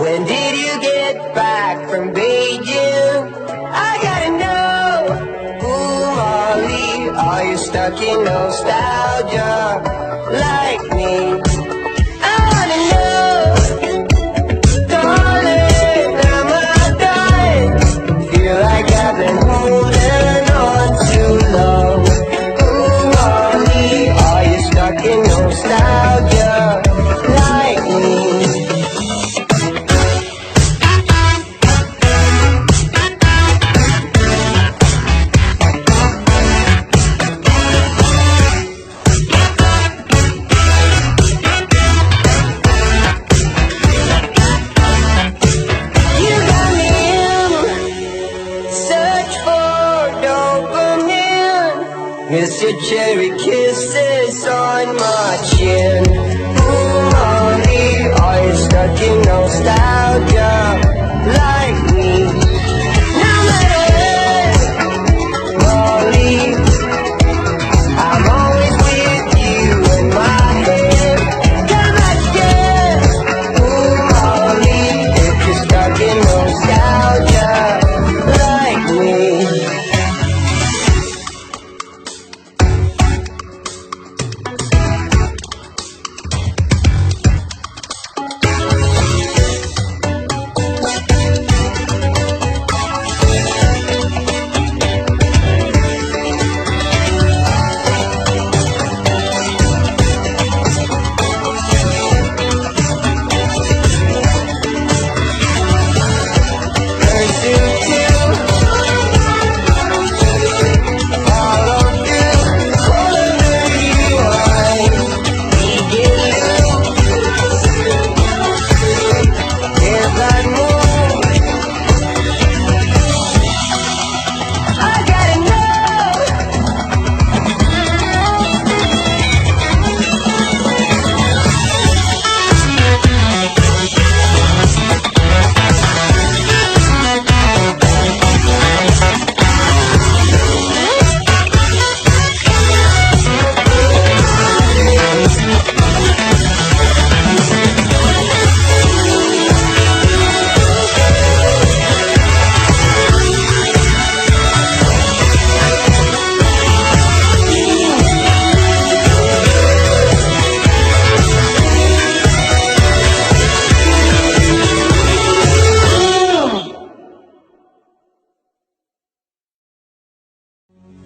When did you get back from Beijing? I gotta know. Ooh, Molly, are you stuck in nostalgia like me? I wanna know. Darling, am I dying? Feel like I've been holding on too long. Ooh, Molly, are you stuck in nostalgia like me? You got me in search for dopamine. Miss your cherry kisses.